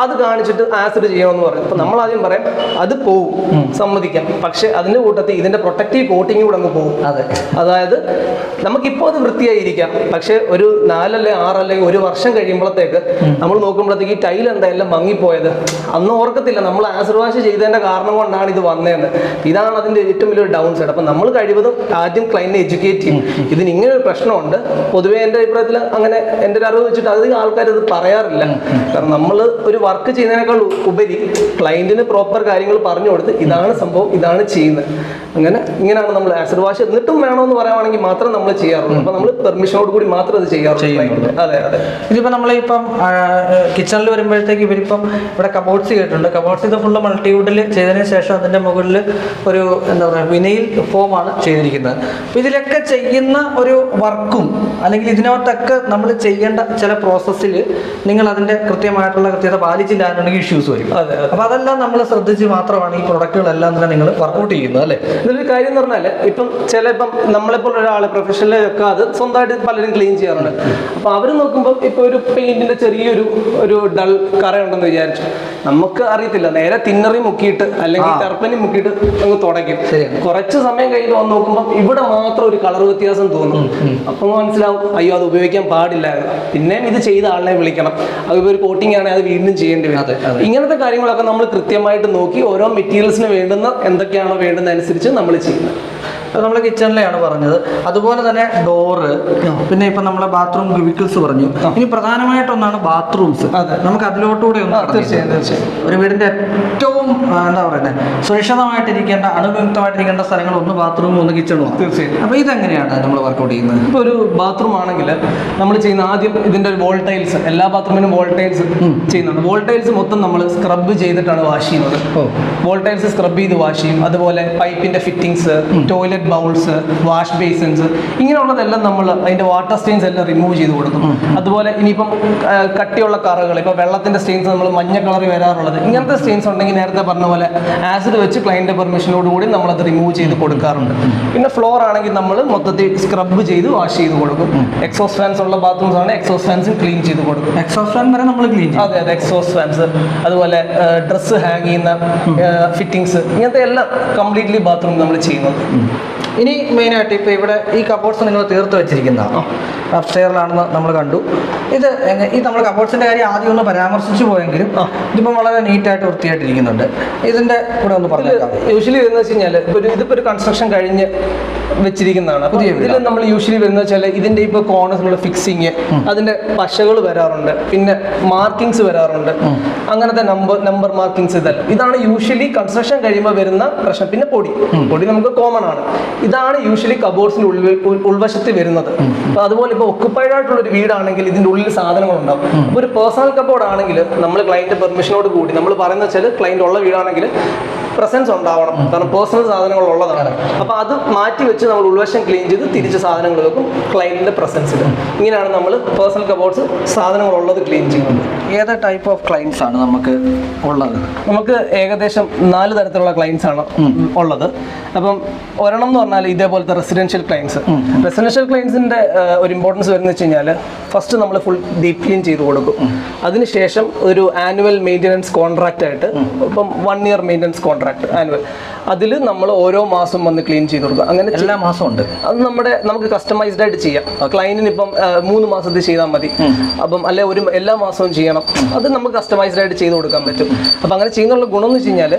അത് കാണിച്ചിട്ട് ആസിഡ് ചെയ്യണമെന്ന് പറയും. അപ്പോൾ നമ്മൾ ആദ്യം പറയാം അത് പോവും, സമ്മതിക്കാം, പക്ഷെ അതിന്റെ കൂട്ടത്തിൽ ഇതിന്റെ പ്രൊട്ടക്റ്റീവ് കോട്ടിങ് കൂടെ അങ്ങ് പോകും. അതായത് നമുക്കിപ്പോൾ അത് വൃത്തിയായിരിക്കാം, പക്ഷെ ഒരു 4 അല്ലെങ്കിൽ 6 അല്ലെങ്കിൽ 1 വർഷം കഴിയുമ്പോഴത്തേക്ക് നമ്മൾ നോക്കുമ്പോഴത്തേക്ക് ഈ ടൈൽ എന്തായാലും മങ്ങിപ്പോയത് അന്ന് ഓർക്കത്തില്ല, നമ്മൾ ആസിഡ് വാഷ് ചെയ്തതിന്റെ കാരണം കൊണ്ടാണ് ഇത് വന്നതെന്ന്. ഇതാണ് അതിന്റെ ഏറ്റവും വലിയൊരു ഡൗൺ സൈഡ്. അപ്പം നമ്മൾ കഴിവതും ആദ്യം ക്ലയന്റിനെ എഡ്യൂക്കേറ്റ് ചെയ്യും, ഇതിന് ഇങ്ങനെ ഒരു പ്രശ്നമുണ്ട്. പൊതുവേ എൻ്റെ അഭിപ്രായത്തിൽ അങ്ങനെ എൻ്റെ ഒരു അറിവ് വെച്ചിട്ട് അധികം ആൾക്കാർ ഇത് പറയാറില്ല. കാരണം നമ്മൾ ഒരു വർക്ക് ചെയ്യുന്നതിനേക്കാൾ ഉപരി ക്ലയന്റിന് പ്രോപ്പർ കാര്യങ്ങൾ പറഞ്ഞു കൊടുത്ത് ഇതാണ് സംഭവം, ഇതാണ് ചെയ്യുന്നത്, ഇങ്ങനെയാണ് നമ്മൾ ആസിഡ് വാഷ് എന്നിട്ടും വേണമെന്ന് പറയുവാണെങ്കിൽ മാത്രം നമ്മൾ ചെയ്യാറുള്ളൂ. അപ്പൊ നമ്മൾ പെർമിഷനോട് കൂടി മാത്രം അത് ചെയ്യാറുള്ളൂ. അതെ അതെ. ഇതിപ്പോ നമ്മളിപ്പം കിച്ചണിൽ വരുമ്പോഴത്തേക്ക് ഇവരിപ്പം ഇവിടെ കബോർഡ്സ് ചെയ്തിട്ടുണ്ട്. കബോർഡ്സ് ഇത് ഫുള്ള് മൾട്ടിവുഡിൽ ചെയ്തതിന് ശേഷം അതിന്റെ മുകളിൽ ഒരു എന്താ പറയുക വിനൈൽ ഫോമാണ് ചെയ്തിരിക്കുന്നത്. അപ്പൊ ഇതിലൊക്കെ ചെയ്യുന്ന ഒരു വർക്കും അല്ലെങ്കിൽ ഇതിനകത്തൊക്കെ നമ്മൾ ചെയ്യേണ്ട ചില പ്രോസസ്സിൽ നിങ്ങൾ അതിന്റെ കൃത്യമായിട്ടുള്ള കൃത്യത പാലിച്ചില്ല എന്നുണ്ടെങ്കിൽ ഇഷ്യൂസ് വരും. അപ്പൊ അതെല്ലാം നമ്മൾ ശ്രദ്ധിച്ച് മാത്രമാണ് ഈ പ്രൊഡക്റ്റുകളെല്ലാം തന്നെ നിങ്ങൾ വർക്കൗട്ട് ചെയ്യുന്നത് അല്ലേ. ഇതിലൊരു കാര്യം എന്ന് പറഞ്ഞാൽ ഇപ്പം നമ്മളെപ്പോൾ ഒരാൾ പ്രൊഫഷണലൊക്കെ അത് സ്വന്തമായിട്ട് പലരും ക്ലീൻ ചെയ്യാറുണ്ട്. അപ്പൊ അവർ നോക്കുമ്പോൾ ഇപ്പൊ ഒരു പെയിന്റിന്റെ ചെറിയൊരു ഡൾ കറയുണ്ടെന്ന് വിചാരിച്ചു, നമുക്ക് അറിയത്തില്ല, നേരെ തിന്നറി മുക്കിയിട്ട് അല്ലെങ്കിൽ ടെർപ്പനി മുക്കിയിട്ട് അങ്ങ് തുടയ്ക്കും. കുറച്ച് സമയം കഴിഞ്ഞ് വന്ന് നോക്കുമ്പോൾ ഇവിടെ മാത്രം ഒരു കളർ വ്യത്യാസം തോന്നും. അപ്പൊ മനസ്സിലാവും അയ്യോ അത് ഉപയോഗിക്കാൻ പാടില്ലായിരുന്നു, പിന്നെയും ഇത് ചെയ്ത ആളിനെ വിളിക്കണം, അതിപ്പോൾ ഒരു കോട്ടിംഗ് ആണെങ്കിൽ അത് വീണ്ടും ചെയ്യേണ്ടി വരും. ഇങ്ങനത്തെ കാര്യങ്ങളൊക്കെ നമ്മൾ കൃത്യമായിട്ട് നോക്കി ഓരോ മെറ്റീരിയൽസിന് വേണ്ടുന്ന എന്തൊക്കെയാണോ വേണ്ടുന്ന അനുസരിച്ച് നമ്മൾ ചെയ്യുന്നത്. നമ്മൾ കിച്ചണിലെയാണ് പറഞ്ഞത്. അതുപോലെ തന്നെ ഡോറ്, പിന്നെ ഇപ്പൊ നമ്മളെ ബാത്റൂം ക്യൂബിക്കിൾസ് പറഞ്ഞു. ഇനി പ്രധാനമായിട്ടൊന്നാണ് ബാത്റൂംസ്. നമുക്ക് അതിലോട്ടുകൂടെ ഒന്ന് ഒരു വീടിന്റെ ഏറ്റവും എന്താ പറയുന്നത് സുരക്ഷിതമായിട്ടിരിക്കേണ്ട അണുവിമുക്തമായിട്ടിരിക്കേണ്ട സ്ഥലങ്ങൾ ഒന്ന് ബാത്റൂം ഒന്ന് കിച്ചണും. തീർച്ചയായും. അപ്പൊ ഇതെങ്ങനെയാണ് നമ്മൾ വർക്കൗട്ട് ചെയ്യുന്നത്? ഇപ്പൊ ഒരു ബാത്റൂം ആണെങ്കിൽ നമ്മൾ ചെയ്യുന്ന ആദ്യം ഇതിന്റെ ഒരു വോൾ ടൈൽസ്, എല്ലാ ബാത്റൂമിനും വോൾ ടൈൽസ് ചെയ്യുന്നുണ്ട്. വോൾ ടൈൽസ് മൊത്തം നമ്മൾ സ്ക്രബ് ചെയ്തിട്ടാണ് വാഷ് ചെയ്യുന്നത്. വോൾ ടൈൽസ് സ്ക്രബ് ചെയ്ത് വാഷ് ചെയ്യും. അതുപോലെ പൈപ്പിന്റെ fittings, toilet bowls, wash basins, ഇങ്ങനെയുള്ളതെല്ലാം നമ്മൾ അതിന്റെ വാട്ടർ സ്റ്റെയിൻസ് എല്ലാം റിമൂവ് ചെയ്ത് കൊടുക്കും. അതുപോലെ ഇനിയിപ്പം കട്ടിയുള്ള കറകൾ, ഇപ്പൊ വെള്ളത്തിന്റെ സ്റ്റെയിൻസ് നമ്മൾ മഞ്ഞ കളറിൽ വരാറുള്ളത്, ഇങ്ങനത്തെ സ്റ്റെയിൻസ് ഉണ്ടെങ്കിൽ നേരത്തെ പറഞ്ഞ പോലെ ആസിഡ് വെച്ച് ക്ലയന്റിന്റെ പെർമിഷനോട് കൂടി നമ്മൾ അത് റിമൂവ് ചെയ്ത് കൊടുക്കാറുണ്ട്. പിന്നെ ഫ്ലോർ ആണെങ്കിൽ നമ്മൾ മൊത്തത്തിൽ സ്ക്രബ് ചെയ്ത് വാഷ് ചെയ്ത് കൊടുക്കും. എക്സോസ്റ്റ് ഫാൻസ് ഉള്ള ബാത്റൂംസ് ആണ് എക്സോസ്റ്റ് ഫാൻസ് ക്ലീൻ ചെയ്ത് കൊടുക്കും. എക്സോസ്റ്റ് ഫാൻ വരെ നമ്മൾ ക്ലീൻ ചെയ്യും. അതെ, എക്സോസ്റ്റ് ഫാൻസ്, അതുപോലെ ഡ്രസ്സ് ഹാങ് ചെയ്യുന്ന ഫിറ്റിംഗ്സ്, ഇങ്ങനത്തെ എല്ലാം കംപ്ലീറ്റ്ലി ബാത്റൂം നമ്മൾ ചെയ്യുന്നത്. ഇനി മെയിനായിട്ട് ഇപ്പോൾ ഇവിടെ ഈ കബോർഡ്സ് നിങ്ങൾ തീർത്ത് വെച്ചിരിക്കുന്നതാണ്. അപ്സ്റ്റെയറിലാണെന്ന് നമ്മൾ കണ്ടു. ഇത് നമ്മൾ കബോർഡ്സിൻ്റെ കാര്യം ആദ്യം ഒന്ന് പരാമർശിച്ചു പോയെങ്കിലും ഇതിപ്പം വളരെ നീറ്റായിട്ട് വൃത്തിയായിട്ടിരിക്കുന്നുണ്ട്. ഇതിൻ്റെ കൂടെ ഒന്ന് പറഞ്ഞേക്കാം. യൂഷ്വലി വരുന്നത് വെച്ച് കഴിഞ്ഞാൽ ഇതിപ്പോൾ ഒരു കൺസ്ട്രക്ഷൻ കഴിഞ്ഞ് വെച്ചിരിക്കുന്നതാണ്. അപ്പോൾ ഇതിൽ നമ്മൾ യൂഷ്വലി വരുന്നത് വെച്ചാൽ ഇതിൻ്റെ ഇപ്പോൾ കോർണേഴ്സിലുള്ള ഫിക്സിങ്, അതിൻ്റെ പശകൾ വരാറുണ്ട്, പിന്നെ മാർക്കിങ്സ് വരാറുണ്ട്, അങ്ങനത്തെ നമ്പർ മാർക്കിങ്സ്. ഇതാണ് യൂഷ്വലി കൺസ്ട്രക്ഷൻ കഴിയുമ്പോൾ വരുന്ന പ്രശ്നം. പിന്നെ പൊടി നമുക്ക് കോമൺ ആണ്. ഇതാണ് യൂഷ്വലി കബോർഡ്സിന്റെ ഉൾവശത്ത് വരുന്നത്. അപ്പോൾ അതുപോലെ ഇപ്പോൾ ഒക്കുപ്പൈഡ് ആയിട്ടുള്ള ഒരു വീടാണെങ്കിൽ ഇതിന്റെ ഉള്ളിൽ സാധനങ്ങൾ ഉണ്ടാവും. അപ്പോൾ ഒരു പേഴ്സണൽ കബോർഡ് ആണെങ്കിൽ നമ്മൾ ക്ലയന്റ് പെർമിഷനോട് കൂടി നമ്മൾ പറയുന്ന വെച്ചാൽ ക്ലയന്റ് ഉള്ള വീടാണെങ്കിൽ പ്രസൻസ് ഉണ്ടാവണം, കാരണം പേഴ്സണൽ സാധനങ്ങൾ ഉള്ളതാണ്. അപ്പോൾ അത് മാറ്റി വെച്ച് നമ്മൾ ഉൾവശം ക്ലീൻ ചെയ്ത് തിരിച്ച് സാധനങ്ങൾ വെക്കും ക്ലയന്റിന്റെ പ്രസൻസിൽ. ഇങ്ങനെയാണ് നമ്മൾ പേഴ്സണൽ കബോർഡ്സ് സാധനങ്ങൾ ഉള്ളത് ക്ലീൻ ചെയ്യുന്നത്. ഏത് ടൈപ്പ് ഓഫ് ക്ലയൻസ് ആണ് നമുക്ക് ഉള്ളത്? നമുക്ക് ഏകദേശം 4 തരത്തിലുള്ള ക്ലയൻസ് ആണ് ഉള്ളത്. അപ്പം ഒരെണ്ണം എന്ന് പറഞ്ഞാൽ ഇതേപോലത്തെ റെസിഡൻഷ്യൽ ക്ലയൻസ്. റെസിഡൻഷ്യൽ ക്ലയൻസിന്റെ ഒരു ഇമ്പോർട്ടൻസ് വരുന്നത് വെച്ച് കഴിഞ്ഞാൽ ഫസ്റ്റ് നമ്മൾ ഫുൾ ഡീപ് ക്ലീൻ ചെയ്ത് കൊടുക്കും. അതിനുശേഷം ഒരു ആനുവൽ മെയിൻ്റനൻസ് കോൺട്രാക്റ്റ് ആയിട്ട്, ഇപ്പം 1 year മെയിൻ്റനൻസ് കോൺട്രാക്ട് ആനുവൽ, അതിൽ നമ്മൾ ഓരോ മാസം വന്ന് ക്ലീൻ ചെയ്ത് കൊടുക്കുക. അങ്ങനെ എല്ലാ മാസവും ഉണ്ട്. അത് നമുക്ക് കസ്റ്റമൈസ്ഡ് ആയിട്ട് ചെയ്യാം. ക്ലയന്റിന് ഇപ്പം 3 മാസത്തിൽ ചെയ്താൽ മതി, അപ്പം അല്ലെ എല്ലാ മാസവും ചെയ്യണം, അത് നമുക്ക് കസ്റ്റമൈസ്ഡ് ആയിട്ട് ചെയ്ത് കൊടുക്കാൻ പറ്റും. അപ്പം അങ്ങനെ ചെയ്യുന്നുള്ള ഗുണം എന്ന് വെച്ച് കഴിഞ്ഞാൽ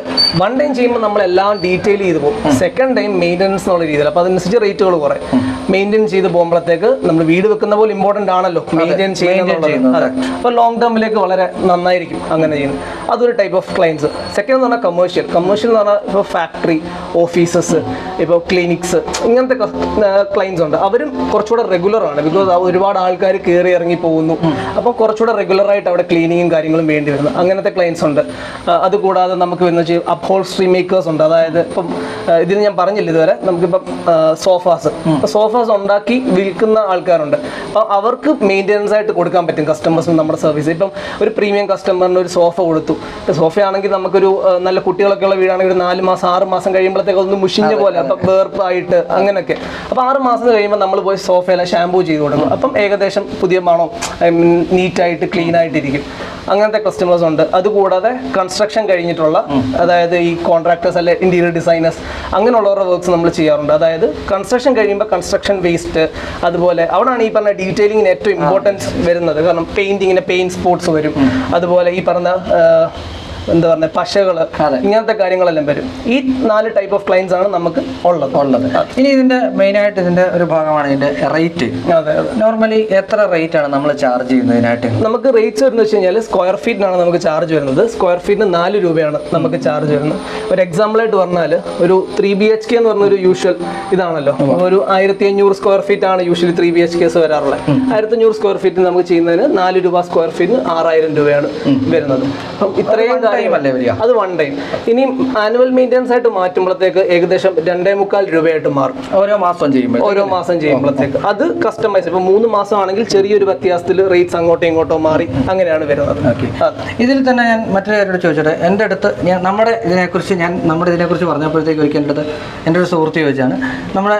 1 time ചെയ്യുമ്പോൾ നമ്മളെല്ലാം ഡീറ്റെയിൽ ചെയ്ത് പോകും. 2nd time മെയിൻ്റനൻസ് എന്നുള്ള രീതിയിൽ, അപ്പോൾ അതനുസരിച്ച് റേറ്റുകൾ കുറയും. മെയിൻറ്റെയിൻ ചെയ്ത് പോകുമ്പോഴത്തേക്ക് നമ്മൾ വീട് വെക്കുന്ന പോലെ ഇമ്പോർട്ടൻ്റ് ആണല്ലോ മെയിൻറ്റെയിൻ ചെയ്യുന്നത്. അപ്പോൾ ലോങ് ടേമിലേക്ക് വളരെ നന്നായിരിക്കും അങ്ങനെ ചെയ്യുന്നത്. അതൊരു ടൈപ്പ് ഓഫ് ക്ലയൻസ്. സെക്കൻഡ് എന്ന് പറഞ്ഞാൽ കമേഴ്ഷ്യൽ എന്ന് പറഞ്ഞാൽ ഇപ്പോൾ ഫാക്ടറി, ഓഫീസസ്, ഇപ്പോൾ ക്ലിനിക്സ്, ഇങ്ങനത്തെ ക്ലയൻസ് ഉണ്ട്. അവരും കുറച്ചുകൂടെ റെഗുലർ ആണ്. ബിക്കോസ് ഒരുപാട് ആൾക്കാർ കയറി ഇറങ്ങി പോകുന്നു. അപ്പോൾ കുറച്ചുകൂടെ റെഗുലറായിട്ട് അവിടെ ക്ലീനിങ്ങും കാര്യങ്ങളും വേണ്ടി വരുന്നു. അങ്ങനത്തെ ക്ലയൻസ് ഉണ്ട്. അതുകൂടാതെ നമുക്ക് വരുന്ന അപ്ഹോൾസ്ട്രി മേക്കേഴ്സ് ഉണ്ട്. അതായത് ഇപ്പം ഇതിന് ഞാൻ പറഞ്ഞില്ല ഇതുവരെ, നമുക്കിപ്പം സോഫാസ് ഉണ്ടാക്കി വിൽക്കുന്ന ആൾക്കാരുണ്ട്. അപ്പോൾ അവർക്ക് മെയിൻ്റെനൻസ് ആയിട്ട് കൊടുക്കാൻ പറ്റും കസ്റ്റമേഴ്സിന് നമ്മുടെ സർവീസ്. ഇപ്പം ഒരു പ്രീമിയം കസ്റ്റമറിന് ഒരു സോഫ കൊടുത്തു. സോഫയാണെങ്കിൽ നമുക്കൊരു നല്ല കുട്ടികളൊക്കെ ഉള്ള വീടാണെങ്കിൽ ഒരു 4 മാസം 6 മാസം കഴിയുമ്പോഴത്തേക്ക് ഒന്ന് മുഷിഞ്ഞ പോലെ, അപ്പം വേർപ്പായിട്ട് അങ്ങനെയൊക്കെ. അപ്പോൾ 6 മാസം കഴിയുമ്പോൾ നമ്മൾ പോയി സോഫയെല്ലാം ഷാമ്പൂ ചെയ്ത് കൊടുക്കും. അപ്പം ഏകദേശം പുതിയ മണം, നീറ്റായിട്ട് ക്ലീൻ ആയിട്ടിരിക്കും. അങ്ങനത്തെ കസ്റ്റമേഴ്സ് ഉണ്ട്. അതുകൂടാതെ കൺസ്ട്രക്ഷൻ കഴിഞ്ഞിട്ടുള്ള, അതായത് ഈ കോൺട്രാക്ടേഴ്സ് അല്ലെ ഇന്റീരിയർ ഡിസൈനേഴ്സ്, അങ്ങനെയുള്ളവരുടെ വർക്ക്സ് നമ്മൾ ചെയ്യാറുണ്ട്. അതായത് കൺസ്ട്രക്ഷൻ കഴിയുമ്പോൾ കൺസ്ട്രക്ഷൻ വേസ്റ്റ്, അതുപോലെ അവിടെയാണ് ഈ പറഞ്ഞ ഡീറ്റെയിലിങ്ങിന് ഏറ്റവും ഇമ്പോർട്ടൻസ് വരുന്നത്. കാരണം പെയിന്റിങ്ങിന് പെയിന്റ് സ്പോട്സ് വരും. അതുപോലെ ഈ പറഞ്ഞ എന്താ പറയുക പശകൾ, ഇങ്ങനത്തെ കാര്യങ്ങളെല്ലാം വരും. ഈ 4 ടൈപ്പ് ഓഫ് ക്ലയൻസ് ആണ് നമുക്ക് ഉള്ളത്. ഇനി ഇതിന്റെ മെയിനായിട്ട് ഇതിന്റെ ഒരു ഭാഗമാണ് ഇതിന്റെ റേറ്റ്. അതെ. നോർമലി എത്ര റേറ്റ് ആണ് നമ്മൾ ചാർജ് ചെയ്യുന്നതിനായിട്ട്? നമുക്ക് റേറ്റ്സ് വരുന്നത് വെച്ച് കഴിഞ്ഞാൽ സ്ക്വയർ ഫീറ്റിനാണ് നമുക്ക് ചാർജ് വരുന്നത്. സ്ക്വയർ ഫീറ്റിന് 4 രൂപയാണ് നമുക്ക് ചാർജ് വരുന്നത്. ഒരു എക്സാമ്പിൾ ആയിട്ട് പറഞ്ഞാൽ ഒരു 3 BHK എന്ന് പറഞ്ഞ ഒരു യൂഷ്വൽ ഇതാണല്ലോ, ഒരു 1500 സ്ക്വയർ ഫീറ്റ് ആണ് യൂഷ്വലി 3 BHKs വരാറുള്ളത്. 1500 സ്ക്വയർ ഫീറ്റ് നമുക്ക് ചെയ്യുന്നതിന് 4 രൂപ സ്ക്വയർ ഫീറ്റിന് 6000 രൂപയാണ് വരുന്നത്. അപ്പം ഇത്രയും അത് 1 time. ഇനി ആനുവൽ മെയിൻ്റെനൻസ് ആയിട്ട് മാറ്റുമ്പോഴത്തേക്ക് ഏകദേശം 2.25 രൂപയായിട്ട് മാറും ഓരോ മാസം ചെയ്യുമ്പോഴത്തേക്ക്. അത് കസ്റ്റമൈസ്. ഇപ്പൊ 3 മാസം ആണെങ്കിൽ ചെറിയൊരു വ്യത്യാസത്തിൽ റേറ്റ്സ് അങ്ങോട്ടോ ഇങ്ങോട്ടോ മാറി അങ്ങനെയാണ് വരുന്നത്. ഇതിൽ തന്നെ ഞാൻ മറ്റൊരു കാര്യത്തോട് ചോദിച്ചോട്ടെ. എൻ്റെ അടുത്ത് നമ്മുടെ ഇതിനെക്കുറിച്ച് പറഞ്ഞപ്പോഴത്തേക്ക് എൻ്റെ ഒരു സുഹൃത്ത് ചോദിച്ചാണ്, നമ്മുടെ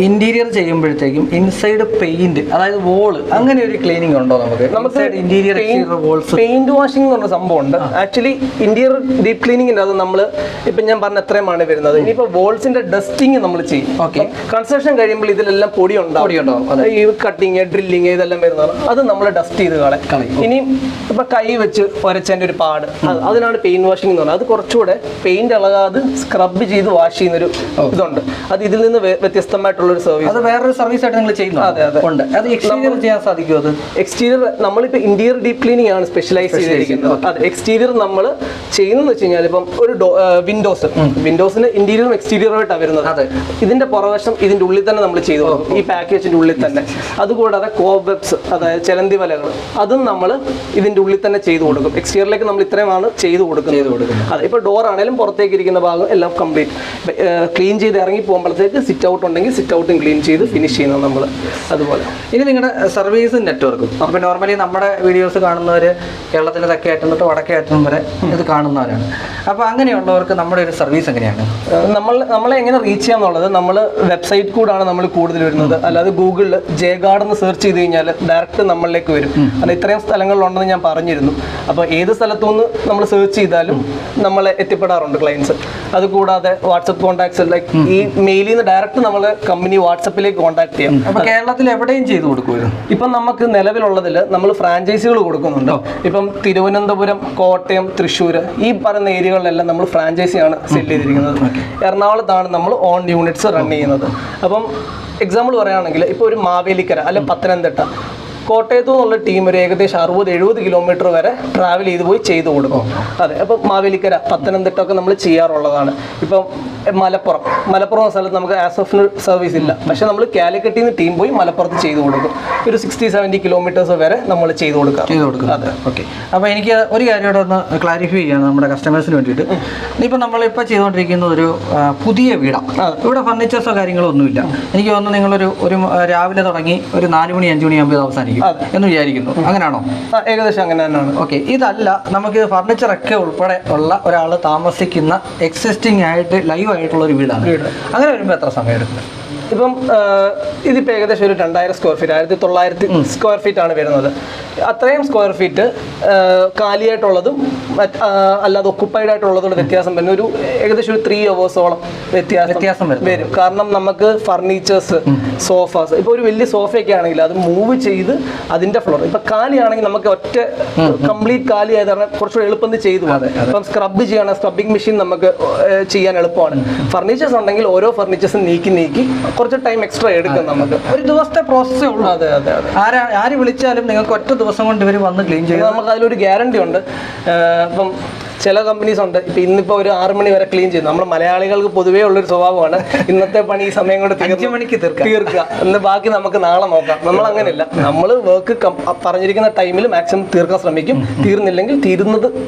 ഇന്റീരിയർ ചെയ്യുമ്പോഴത്തേക്കും ഇൻസൈഡ് പെയിന്റ്, അതായത് വോള്, അങ്ങനെ ഒരു ക്ലീനിങ് ഉണ്ടോ? നമുക്ക് ഇന്റീരിയർ പെയിന്റ് വാഷിംഗ് എന്ന് പറഞ്ഞ സംഭവം ഉണ്ട്. ആക്ച്വലി ഇന്റീരിയർ ഡീപ് ക്ലീനിങ്ങിന്റെ അത് നമ്മൾ ഇപ്പം ഞാൻ പറഞ്ഞ എത്രയുമാണ് വരുന്നത്. ഇനിയിപ്പോൾ വോൾസിന്റെ ഡസ്റ്റിങ് നമ്മൾ ചെയ്യും. ഓക്കെ, കൺസ്ട്രക്ഷൻ കഴിയുമ്പോൾ ഇതിലെല്ലാം പൊടി ഉണ്ടാവും. ഈ കട്ടിങ്, ഡ്രില്ലിങ് ഇതെല്ലാം വരുന്നതാണ്. അത് നമ്മൾ ഡസ്റ്റ് ചെയ്ത് കളയും. ഇനി ഇപ്പൊ കൈ വെച്ച് ഒരച്ചതിന്റെ ഒരു പാട്, അതിനാണ് പെയിന്റ് വാഷിംഗ് എന്ന് പറയുന്നത്. അത് കുറച്ചുകൂടെ പെയിന്റ് ഇളകാതെ സ്ക്രബ് ചെയ്ത് വാഷ് ചെയ്യുന്നൊരു ഇതുണ്ട്. അത് ഇതിൽ നിന്ന് വ്യത്യസ്തമായിട്ടുള്ള ഒരു സർവീസ്. അത് വേറൊരു സർവീസ് ആയിട്ട് നിങ്ങൾ ചെയ്യുന്നു? അതെ. അത് എക്സ്റ്റീരിയർ ചെയ്യാൻ സാധിക്കും? അത് എക്സ്റ്റീരിയർ നമ്മളിപ്പോൾ ഇന്റീരിയർ ഡീപ് ക്ലീനിങ് ആണ് സ്പെഷ്യലൈസ് ചെയ്തിരിക്കുന്നത്. അത് എക്സ്റ്റീരിയർ നമ്മൾ ചെയ്യുന്നത് വെച്ച് കഴിഞ്ഞാൽ ഇപ്പം ഒരു വിൻഡോസിന് ഇന്റീരിയറും എക്സ്റ്റീരിയറും ആയിട്ടാണ് വരുന്നത്. ഇതിന്റെ പുറവശം ഇതിന്റെ ഉള്ളിൽ തന്നെ നമ്മൾ ചെയ്തു കൊടുക്കും, ഈ പാക്കേജിന്റെ ഉള്ളിൽ തന്നെ. അതുകൂടാതെ കോബെബ്സ്, അതായത് ചെലന്തി വലകൾ, അതും നമ്മൾ ഇതിന്റെ ഉള്ളിൽ തന്നെ ചെയ്തു കൊടുക്കും. എക്സ്റ്റീരിയറിലേക്ക് നമ്മൾ ഇത്രയുമാണ് ചെയ്തു കൊടുക്കുന്നത്. അതെ, ഇപ്പൊ ഡോർ ആണെങ്കിലും പുറത്തേക്ക് ഇരിക്കുന്ന ഭാഗം എല്ലാം കംപ്ലീറ്റ് ക്ലീൻ ചെയ്ത് ഇറങ്ങി പോകുമ്പോഴത്തേക്ക് സിറ്റ് ഔട്ട് ഉണ്ടെങ്കിൽ സിറ്റ് ഔട്ടും ക്ലീൻ ചെയ്ത് ഫിനിഷ് ചെയ്യുന്നത് നമ്മൾ. അതുപോലെ ഇനി നിങ്ങളുടെ സർവീസ് നെറ്റ്വർക്കും, അപ്പോൾ നോർമലി നമ്മുടെ വീഡിയോസ് കാണുന്നവർ കേരളത്തിലെ തെക്കേ അറ്റം തൊട്ട് വടക്കേ അറ്റം വരെ ഇത് കാണുന്നവരാണ്. അപ്പോൾ അങ്ങനെയുള്ളവർക്ക് നമ്മുടെ ഒരു സർവീസ് എങ്ങനെയാണ്? നമ്മളെ എങ്ങനെ റീച്ച് ചെയ്യാന്നുള്ളത് നമ്മൾ വെബ്സൈറ്റ് കൂടാണ് നമ്മൾ കൂടുതൽ വരുന്നത്. അല്ലാതെ ഗൂഗിളിൽ ജയഗാർഡ് എന്ന് സെർച്ച് ചെയ്ത് കഴിഞ്ഞാൽ ഡയറക്റ്റ് നമ്മളിലേക്ക് വരും. കാരണം ഇത്രയും സ്ഥലങ്ങളിലുണ്ടെന്ന് ഞാൻ പറഞ്ഞിരുന്നു. അപ്പോൾ ഏത് സ്ഥലത്തുനിന്ന് നമ്മൾ സെർച്ച് ചെയ്താലും നമ്മളെ എത്തിപ്പെടാറുണ്ട് ക്ലയൻസ്. അതുകൂടാതെ വാട്സപ്പ് കോൺടാക്ട്സ് ലൈക്ക് ഈ മെയിലിൽ നിന്ന് ഡയറക്റ്റ് നമ്മൾ കമ്പനി വാട്സപ്പിലേക്ക് കോൺടാക്ട് ചെയ്യാം. അപ്പോൾ കേരളത്തിൽ എവിടെയും ചെയ്തു കൊടുക്കുമല്ലോ. ഇപ്പം നമുക്ക് നിലവിലുള്ളതിൽ നമ്മൾ ഫ്രാഞ്ചൈസികൾ കൊടുക്കുന്നുണ്ട്. ഇപ്പം തിരുവനന്തപുരം, കോട്ടയം, തൃശ്ശൂർ ഈ പറയുന്ന ഏരിയകളിലെല്ലാം നമ്മൾ ഫ്രാഞ്ചൈസിയാണ് സെല് ചെയ്തിരിക്കുന്നത്. എറണാകുളത്താണ് നമ്മൾ ഓൺ യൂണിറ്റ്സ് റൺ ചെയ്യുന്നത്. അപ്പം എക്സാമ്പിൾ പറയുകയാണെങ്കിൽ ഇപ്പോൾ ഒരു മാവേലിക്കര അല്ലെ പത്തനംതിട്ട, കോട്ടയത്തു നിന്നുള്ള ടീം ഒരു ഏകദേശം 60-70 കിലോമീറ്റർ വരെ ട്രാവൽ ചെയ്ത് പോയി ചെയ്തു കൊടുക്കും. അതെ, അപ്പം മാവേലിക്കര, പത്തനംതിട്ട ഒക്കെ നമ്മൾ ചെയ്യാറുള്ളതാണ്. ഇപ്പം മലപ്പുറം എന്ന സ്ഥലത്ത് നമുക്ക് ആസ് ഓഫ് സർവീസ് ഇല്ല. പക്ഷേ നമ്മൾ കാലിക്കറ്റിൽ നിന്ന് ടീം പോയി മലപ്പുറത്ത് ചെയ്തു കൊടുക്കും. ഒരു 60-70 കിലോമീറ്റേഴ്സ് വരെ നമ്മൾ ചെയ്തു കൊടുക്കും. അതെ, ഓക്കെ. അപ്പോൾ എനിക്ക് ഒരു കാര്യം കൂടെ ഒന്ന് ക്ലാരിഫൈ ചെയ്യാണ് നമ്മുടെ കസ്റ്റമേഴ്സിന് വേണ്ടിയിട്ട്. ഇനിയിപ്പോൾ നമ്മളിപ്പോൾ ചെയ്തുകൊണ്ടിരിക്കുന്ന ഒരു പുതിയ വീടാണ്. ഇവിടെ ഫർണിച്ചേഴ്സോ കാര്യങ്ങളോ ഒന്നുമില്ല. എനിക്ക് തോന്നുന്നു നിങ്ങളൊരു രാവിലെ തുടങ്ങി ഒരു 4 മണി 5 മണിയാകുമ്പോൾ അവസാനിക്കും എന്ന് വിചാരിക്കുന്നു. അങ്ങനെയാണോ? ഏകദേശം അങ്ങനെ തന്നെയാണ്. ഓക്കെ. ഇതല്ല, നമുക്ക് ഫർണിച്ചറൊക്കെ ഉൾപ്പെടെ ഉള്ള ഒരാൾ താമസിക്കുന്ന എക്സിസ്റ്റിംഗ് ആയിട്ട് ലൈവ് ആയിട്ടുള്ള ഒരു വീടാണ്. അങ്ങനെ വരുമ്പോൾ എത്ര സമയം എടുക്കും? ഇപ്പം ഇതിപ്പോൾ ഏകദേശം ഒരു 2000 സ്ക്വയർ ഫീറ്റ്, 1900 സ്ക്വയർ ഫീറ്റ് ആണ് വരുന്നത്. അത്രയും സ്ക്വയർ ഫീറ്റ് കാലിയായിട്ടുള്ളതും അല്ലാതെ ഒക്കുപ്പൈഡ് ആയിട്ടുള്ളതോട് വ്യത്യാസം വരുന്ന ഒരു ഏകദേശം ഒരു 3 hours വ്യത്യാസം വരും. കാരണം നമുക്ക് ഫർണിച്ചേഴ്സ്, സോഫാസ്, ഇപ്പോൾ ഒരു വലിയ സോഫയൊക്കെ ആണെങ്കിൽ അത് മൂവ് ചെയ്ത് അതിൻ്റെ ഫ്ലോർ, ഇപ്പം കാലിയാണെങ്കിൽ നമുക്ക് ഒറ്റ കംപ്ലീറ്റ് കാലി ആയത് കാരണം കുറച്ചുകൂടി എളുപ്പം ചെയ്തു. ഇപ്പം സ്ക്രബ് ചെയ്യണം, സ്ക്രബിങ് മെഷീൻ നമുക്ക് ചെയ്യാൻ എളുപ്പമാണ്. ഫർണിച്ചേഴ്സ് ഉണ്ടെങ്കിൽ ഓരോ ഫർണിച്ചേഴ്സും നീക്കി കുറച്ച് ടൈം എക്സ്ട്രാ എടുക്കും. നമുക്ക് ഒരു ദിവസത്തെ പ്രോസസ്സേ ഉള്ളൂ. അതെ. ആര് വിളിച്ചാലും നിങ്ങൾക്ക് ഒറ്റ ദിവസം കൊണ്ട് ഇവർ വന്ന് ക്ലീൻ ചെയ്യും. നമുക്ക് അതിലൊരു ഗ്യാരണ്ടി ഉണ്ട്. ഇപ്പം ചില കമ്പനീസ് ഉണ്ട്, ഇപ്പം ഇന്നിപ്പോൾ ഒരു 6 മണി വരെ ക്ലീൻ ചെയ്തു. നമ്മൾ മലയാളികൾക്ക് പൊതുവേ ഉള്ളൊരു സ്വഭാവമാണ് ഇന്നത്തെ പണി ഈ സമയം കൊണ്ട് 5 മണിക്ക് തീർക്കുക എന്ന്, ബാക്കി നമുക്ക് നാളെ നോക്കാം. നമ്മൾ അങ്ങനെയല്ല. നമ്മൾ വർക്ക് പറഞ്ഞിരിക്കുന്ന ടൈമിൽ മാക്സിമം തീർക്കാൻ ശ്രമിക്കും. തീർന്നില്ലെങ്കിൽ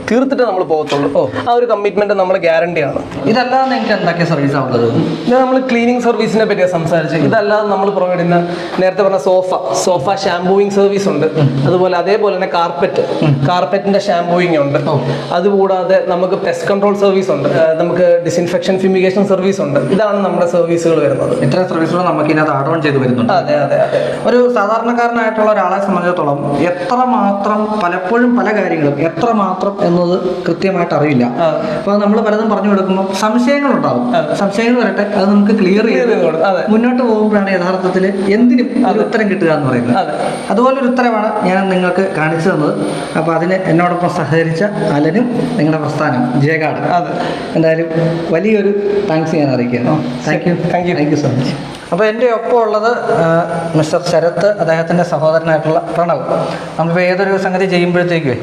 തീർത്തിട്ട് നമ്മൾ പോകത്തുള്ളൂ. ആ ഒരു കമ്മിറ്റ്മെന്റ് നമ്മുടെ ഗ്യാരണ്ടിയാണ്. ഇതല്ലാതെ നിങ്ങൾക്ക് എന്തൊക്കെ സർവീസ് ആവുന്നത്? ഇത് നമ്മൾ ക്ലീനിങ് സർവീസിനെ പറ്റിയാണ് സംസാരിച്ചത്. ഇതല്ലാതെ നമ്മൾ പ്രൊവൈഡ് ചെയ്യുന്ന നേരത്തെ പറഞ്ഞ സോഫ ഷാംപൂയിങ് സർവീസ് ഉണ്ട്. അതേപോലെ തന്നെ കാർപ്പറ്റിന്റെ ഷാംപൂയിങ് ഉണ്ട്. അതുകൂടാതെ നമുക്ക് പെസ്റ്റ് കൺട്രോൾ സർവീസ് ഉണ്ട്. നമുക്ക് ഡിസിൻഫെക്ഷൻ ഫ്യൂമിഗേഷൻ സർവീസ് ഉണ്ട്. ഇതാണ് നമ്മുടെ സർവീസുകൾ വരുന്നത്. ഇത്തരം സർവീസുകൾ നമുക്ക് ഇതിനകത്ത് ആഡ് ഓൺ ചെയ്ത് വരുന്നുണ്ട്. അതെ. ഒരു സാധാരണക്കാരനായിട്ടുള്ള ഒരാളെ സംബന്ധിച്ചിടത്തോളം എത്രമാത്രം പലപ്പോഴും പല കാര്യങ്ങളും എത്രമാത്രം എന്നത് കൃത്യമായിട്ട് അറിയില്ല. അപ്പോൾ നമ്മൾ പലതും പറഞ്ഞു കൊടുക്കുമ്പോൾ സംശയങ്ങളുണ്ടാവും. സംശയങ്ങൾ വരട്ടെ, അത് നമുക്ക് ക്ലിയർ ചെയ്ത് മുന്നോട്ട് പോകുമ്പോഴാണ് യഥാർത്ഥത്തിൽ എന്തിനും ഒരു ഉത്തരം കിട്ടുക എന്ന് പറയുന്നത്. അതുപോലൊരു ഉത്തരവാണ് ഞാൻ നിങ്ങൾക്ക് കാണിച്ചു തന്നത്. അപ്പോൾ അതിന് എന്നോടൊപ്പം സഹകരിച്ച അലനും നിങ്ങളുടെ പ്രസ്ഥാനം ജയഗാർഡ്, എന്തായാലും വലിയൊരു താങ്ക്സ് ഞാൻ അറിയിക്കുകയാണ്. Thank you so much. അപ്പോൾ എൻ്റെ ഒപ്പം ഉള്ളത് മിസ്റ്റർ ശരത്ത്, അദ്ദേഹത്തിൻ്റെ സഹോദരനായിട്ടുള്ള പ്രണവ്. നമ്മളിപ്പോൾ ഏതൊരു സംഗതി ചെയ്യുമ്പോഴത്തേക്കും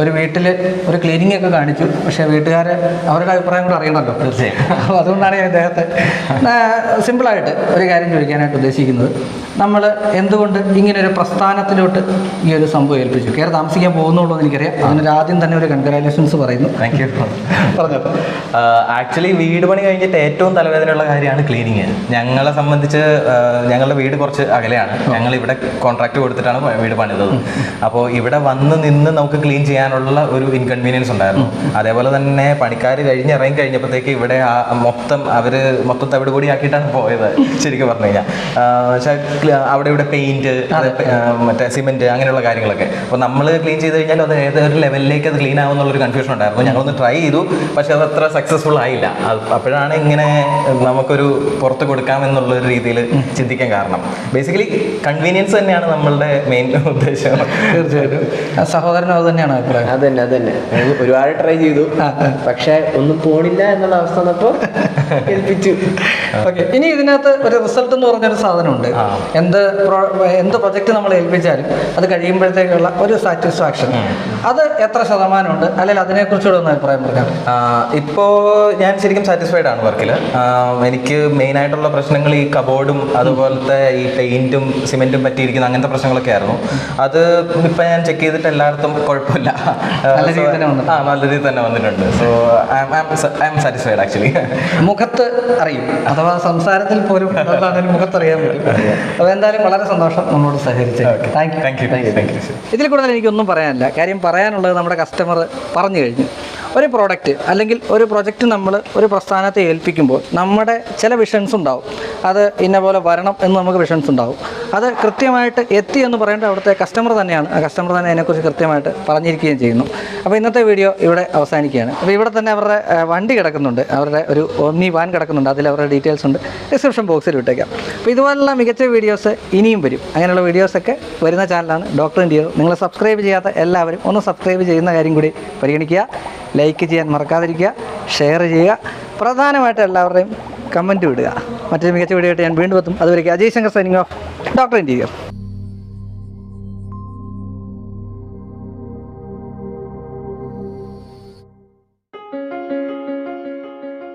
ഒരു വീട്ടിൽ ഒരു ക്ലീനിങ് ഒക്കെ കാണിച്ചു, പക്ഷേ വീട്ടുകാരെ അവരുടെ അഭിപ്രായം കൂടെ അറിയണമല്ലോ. തീർച്ചയായും. അപ്പോൾ അതുകൊണ്ടാണ് ഞാൻ അദ്ദേഹത്തെ സിമ്പിളായിട്ട് ഒരു കാര്യം ചോദിക്കാനായിട്ട് ഉദ്ദേശിക്കുന്നത്. നമ്മൾ എന്തുകൊണ്ട് ഇങ്ങനൊരു പ്രസ്ഥാനത്തിലോട്ട് ഈ ഒരു സംഭവം ഏൽപ്പിച്ചു? കയറി താമസിക്കാൻ പോകുന്നുള്ളൂ എന്ന് എനിക്കറിയാം. അതിനൊരു ആദ്യം തന്നെ ഒരു കൺഗ്രാജുലേഷൻസ് പറയുന്നു. Thank you. പറഞ്ഞോ. ആക്ച്വലി വീട് പണി കഴിഞ്ഞിട്ട് ഏറ്റവും തലവേദനയുള്ള കാര്യമാണ് ക്ലീനിങ്. ഞങ്ങളെ സംബന്ധിച്ച് ഞങ്ങളുടെ വീട് കുറച്ച് അകലെയാണ്. ഞങ്ങൾ ഇവിടെ കോൺട്രാക്ട് കൊടുത്തിട്ടാണ് വീട് പണിതത്. അപ്പോൾ ഇവിടെ വന്ന് നിന്ന് നമുക്ക് ക്ലീൻ ചെയ്യാനുള്ള ഒരു ഇൻകൺവീനിയൻസ് ഉണ്ടായിരുന്നു. അതേപോലെ തന്നെ പണിക്കാർ ഇറങ്ങി കഴിഞ്ഞപ്പോഴത്തേക്ക് ഇവിടെ മൊത്തം തവിട് പൊടി ആക്കിയിട്ടാണ് പോയത് ശരിക്കും പറഞ്ഞു കഴിഞ്ഞാൽ. പക്ഷേ അവിടെ ഇവിടെ പെയിന്റ്, മറ്റേ സിമെന്റ്, അങ്ങനെയുള്ള കാര്യങ്ങളൊക്കെ. അപ്പോൾ നമ്മൾ ക്ലീൻ ചെയ്ത് കഴിഞ്ഞാൽ അത് ഏതൊരു ലെവലിലേക്ക് അത് ക്ലീൻ ആവുന്നുള്ളൊരു കൺഫ്യൂഷൻ ഉണ്ടായിരുന്നു. ഞങ്ങളൊന്ന് ട്രൈ ചെയ്തു, പക്ഷെ അത് അത്ര സക്സസ്ഫുൾ ആയില്ല. അപ്പോഴാണ് ഇങ്ങനെ നമുക്കൊരു പുറത്ത് കൊടുക്കാമെന്നുള്ളൊരു രീതിയിൽ ചിന്തിക്കാൻ കാരണം. ബേസിക്കലി കൺവീനിയൻസ് തന്നെയാണ് നമ്മളുടെ മെയിൻ ഉദ്ദേശം. തീർച്ചയായിട്ടും. സഹോദരനും അത് തന്നെയാണ് അഭിപ്രായം? അതന്നെ ഒരുപാട് ട്രൈ ചെയ്തു, പക്ഷെ ഒന്നും പോണില്ല എന്നുള്ള അവസ്ഥ വന്നപ്പോൾ ഏൽപ്പിച്ചു. ഓക്കെ. ഇനി ഇതിനകത്ത് ഒരു റിസൾട്ട് എന്ന് പറഞ്ഞൊരു സാധനമുണ്ട്. എന്ത് പ്രൊജക്റ്റ് നമ്മൾ ഏൽപ്പിച്ചാലും അത് കഴിയുമ്പോഴത്തേക്കുള്ള ഒരു സാറ്റിസ്ഫാക്ഷൻ, അത് എത്ര ശതമാനമുണ്ട്? അല്ലെങ്കിൽ അതിനെക്കുറിച്ചുകൂടെ ഒന്ന് അഭിപ്രായം പറയാം. ഇപ്പോൾ ഞാൻ ശരിക്കും സാറ്റിസ്ഫൈഡ് ആണ് വർക്കിൽ. എനിക്ക് മെയിനായിട്ടുള്ള പ്രശ്നങ്ങൾ ഈ കബോർഡും അതുപോലത്തെ ഈ പെയിന്റും സിമെന്റും പറ്റിയിരിക്കുന്ന അങ്ങനത്തെ പ്രശ്നങ്ങളൊക്കെ ആയിരുന്നു. അത് ഇപ്പം ഞാൻ ചെക്ക് ചെയ്തിട്ട് എല്ലായിടത്തും കുഴപ്പമില്ല, നല്ല രീതിയിൽ തന്നെ വന്നിട്ടുണ്ട്. So I am satisfied actually. മുഖത്ത് അറിയും, അഥവാ സംസാരത്തിൽ പോലും മുഖത്തറിയാൻ പറ്റും. അപ്പോൾ എന്തായാലും വളരെ സന്തോഷം നമ്മളോട് സഹകരിച്ചു. Thank you. ഇതിൽ കൂടുതൽ എനിക്കൊന്നും പറയാനില്ല. കാര്യം പറയാനുള്ളത് നമ്മുടെ കസ്റ്റമർ പറഞ്ഞു കഴിഞ്ഞു. ഒരു പ്രോഡക്റ്റ് അല്ലെങ്കിൽ ഒരു പ്രൊജക്റ്റ് നമ്മൾ ഒരു പ്രസ്ഥാനത്തെ ഏൽപ്പിക്കുമ്പോൾ നമ്മുടെ ചില വിഷൻസ് ഉണ്ടാവും. അത് ഇന്ന പോലെ വരണം എന്ന് നമുക്ക് വിഷൻസ് ഉണ്ടാവും. അത് കൃത്യമായിട്ട് എത്തി എന്ന് പറയേണ്ടത് അവിടുത്തെ കസ്റ്റമർ തന്നെയാണ്. ആ കസ്റ്റമർ തന്നെ അതിനെക്കുറിച്ച് കൃത്യമായിട്ട് പറഞ്ഞിരിക്കുകയും ചെയ്യുന്നു. അപ്പോൾ ഇന്നത്തെ വീഡിയോ ഇവിടെ അവസാനിക്കുകയാണ്. അപ്പോൾ ഇവിടെ തന്നെ അവരുടെ വണ്ടി കിടക്കുന്നുണ്ട്, അവരുടെ ഒരു ഓമ്നി വാൻ കിടക്കുന്നുണ്ട്. അതിൽ അവരുടെ ഡീറ്റെയിൽസ് ഉണ്ട്, ഡിസ്ക്രിപ്ഷൻ ബോക്സിൽ ഇട്ടേക്കാം. അപ്പോൾ ഇതുപോലുള്ള മികച്ച വീഡിയോസ് ഇനിയും വരും. അങ്ങനെയുള്ള വീഡിയോസൊക്കെ വരുന്ന ചാനലാണ് ഡോക്ടർ ഇന്റീരിയർ. നിങ്ങൾ സബ്സ്ക്രൈബ് ചെയ്യാത്ത എല്ലാവരും ഒന്ന് സബ്സ്ക്രൈബ് ചെയ്യുന്ന കാര്യം കൂടി പരിഗണിക്കുക. ലൈക്ക് ചെയ്യാൻ മറക്കാതിരിക്കുക, ഷെയർ ചെയ്യുക, പ്രധാനമായിട്ട് എല്ലാവരുടെയും കമൻറ്റ് വിടുക. മറ്റൊരു മികച്ച വീഡിയോ ആയിട്ട് ഞാൻ വീണ്ടും എത്തും. അതുവരെ Ajay Shankar signing off, doctor interior.